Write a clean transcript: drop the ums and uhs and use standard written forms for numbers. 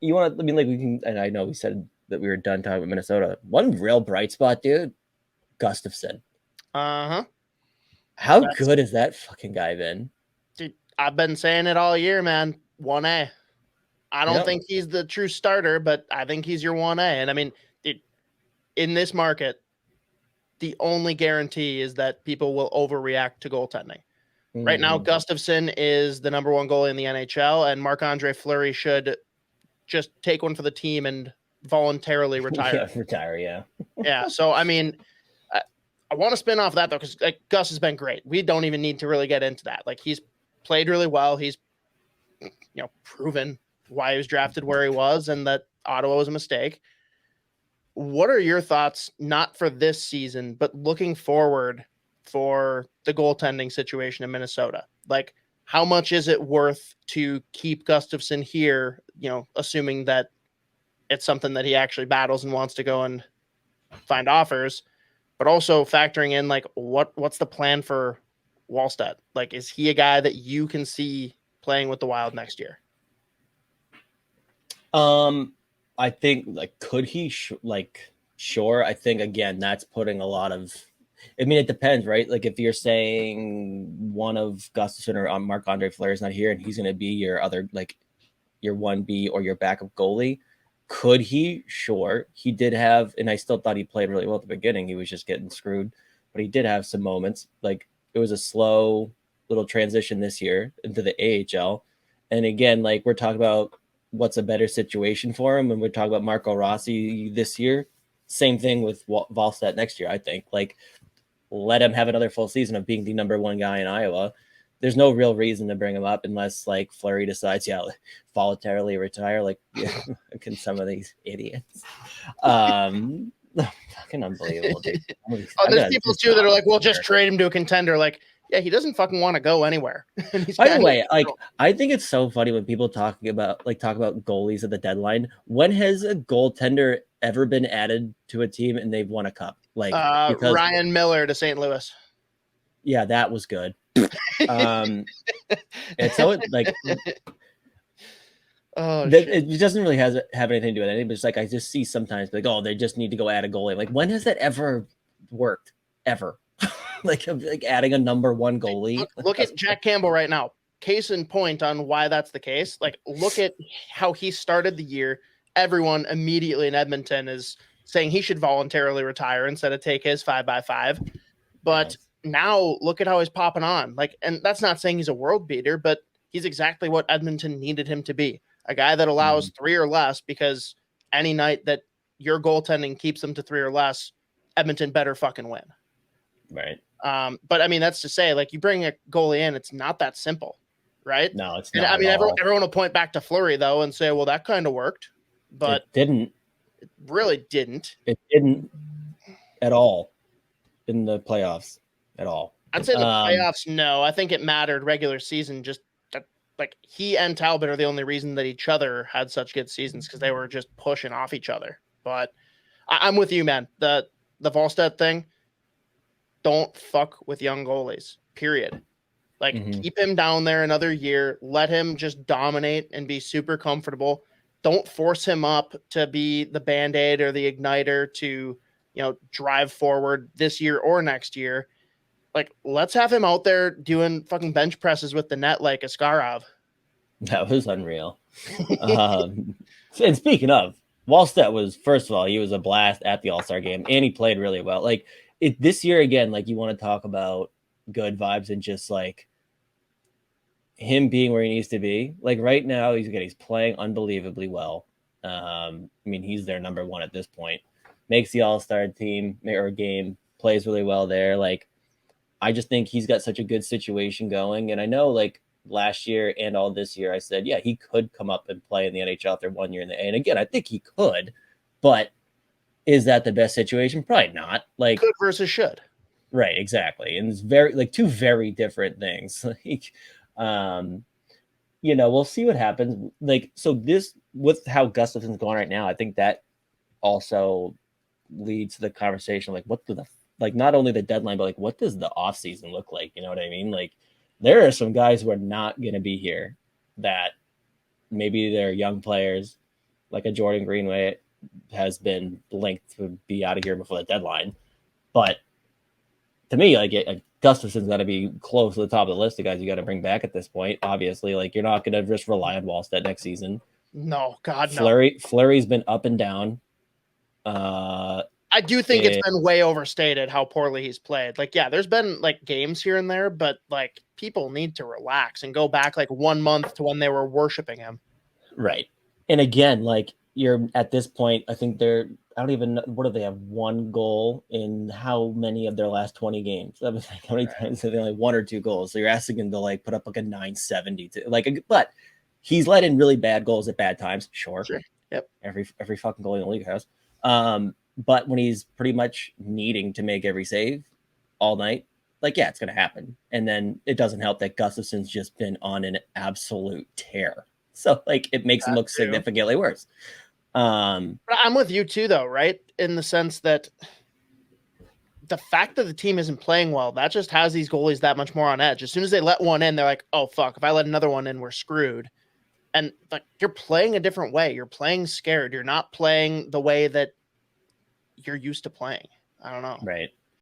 You want to? I mean, like we can. And I know we said that we were done talking about Minnesota. One real bright spot, dude. Gustafson. Uh-huh. How That's good has that fucking guy been? Dude, I've been saying it all year, man. 1A. I don't Yep. think he's the true starter, but I think he's your 1A. And I mean, dude, in this market, the only guarantee is that people will overreact to goaltending. Right now, Mm-hmm. Gustafson is the number one goalie in the NHL, and Marc-Andre Fleury should just take one for the team and voluntarily retire. Yeah, retire. Yeah. Yeah. So, I mean, I want to spin off that, though, because like, Gus has been great. We don't even need to really get into that. Like, he's played really well. He's, proven why he was drafted where he was and that Ottawa was a mistake. What are your thoughts, not for this season, but looking forward for the goaltending situation in Minnesota? Like, how much is it worth to keep Gustafson here, assuming that it's something that he actually battles and wants to go and find offers, but also factoring in like what's the plan for Wallstedt? Like, is he a guy that you can see playing with the Wild next year? I think like could he sure. I think again that's putting a lot of. I mean, it depends, right? Like if you're saying one of Gustafson or Marc-Andre Fleury is not here, and he's going to be your other like your 1B or your backup goalie. Could he? Sure. He did have, and I still thought he played really well at the beginning. He was just getting screwed, but he did have some moments. Like it was a slow little transition this year into the AHL. And again, like we're talking about what's a better situation for him, and we're talking about Marco Rossi this year. Same thing with Wallstedt next year, I think. Like let him have another full season of being the number one guy in Iowa. There's no real reason to bring him up unless like Fleury decides, voluntarily retire. Like, can some of these idiots? Fucking unbelievable, dude. There's people too that are like, well, just trade him to a contender. Like, yeah, he doesn't fucking want to go anywhere. By the way, like I think it's so funny when people talk about goalies at the deadline. When has a goaltender ever been added to a team and they've won a cup? Like because Ryan Miller to St. Louis. Yeah, that was good. And so it like it doesn't really have anything to do with anything, but it's like I just see sometimes like, oh, they just need to go add a goalie. Like when has that ever worked? Ever? like adding a number one goalie. Look at Jack Campbell right now. Case in point on why that's the case. Like look at how he started the year. Everyone immediately in Edmonton is saying he should voluntarily retire instead of take his 5x5. But now look at how he's popping on. Like, and that's not saying he's a world beater, but he's exactly what Edmonton needed him to be. A guy that allows 3 or less, because any night that your goaltending keeps them to 3 or less, Edmonton better fucking win. Right. But I mean, that's to say, like, you bring a goalie in, it's not that simple, right? No, it's not. And I mean, everyone will point back to Fleury though and say, well, that kind of worked, but it didn't. It really didn't. It didn't at all in the playoffs at all. I'd say the playoffs, no. I think it mattered regular season. Just like he and Talbot are the only reason that each other had such good seasons because they were just pushing off each other. But I'm with you, man. The Wallstedt thing, don't fuck with young goalies, period. Like, keep him down there another year. Let him just dominate and be super comfortable. Don't force him up to be the Band-Aid or the igniter to, drive forward this year or next year. Like, let's have him out there doing fucking bench presses with the net like Askarov. That was unreal. And speaking of, Wallstedt was, first of all, he was a blast at the All-Star game, and he played really well. Like, this year, again, like, you want to talk about good vibes and just, like, him being where he needs to be. Like, right now, he's playing unbelievably well. I mean, he's their number one at this point. Makes the All-Star team or game, plays really well there. Like, I just think he's got such a good situation going. And I know, like, last year and all this year, I said, yeah, he could come up and play in the NHL after 1 year in the A. And again, I think he could, but is that the best situation? Probably not. Like, could versus should. Right, exactly. And it's very, like, two very different things. Like, we'll see what happens. Like, so this, with how Gustafson's going right now, I think that also leads to the conversation, like, not only the deadline, but like, what does the off season look like? You know what I mean? Like, there are some guys who are not going to be here that maybe they're young players like a Jordan Greenway has been linked to be out of here before the deadline. But to me, like Gustafson's got to be close to the top of the list of guys you got to bring back at this point. Obviously, like you're not going to just rely on Wallstedt next season. No, God, no. Fleury's been up and down. I do think it's been way overstated how poorly he's played. Like, yeah, there's been like games here and there, but like people need to relax and go back like 1 month to when they were worshiping him. Right. And again, like you're at this point, I think I don't even know, what do they have? 1 goal in how many of their last 20 games? I was like, how many times have they only 1 or 2 goals? So you're asking him to like put up like a 970 to like, but he's let in really bad goals at bad times. Sure. Yep. Every fucking goalie in the league has. But when he's pretty much needing to make every save all night, like, yeah, it's going to happen. And then it doesn't help that Gustafson's just been on an absolute tear. So, like, it makes him look significantly worse. But I'm with you, too, though, right? In the sense that the fact that the team isn't playing well, that just has these goalies that much more on edge. As soon as they let one in, they're like, oh, fuck, if I let another one in, we're screwed. And like you're playing a different way. You're playing scared. You're not playing the way that you're used to playing. I don't know. Right.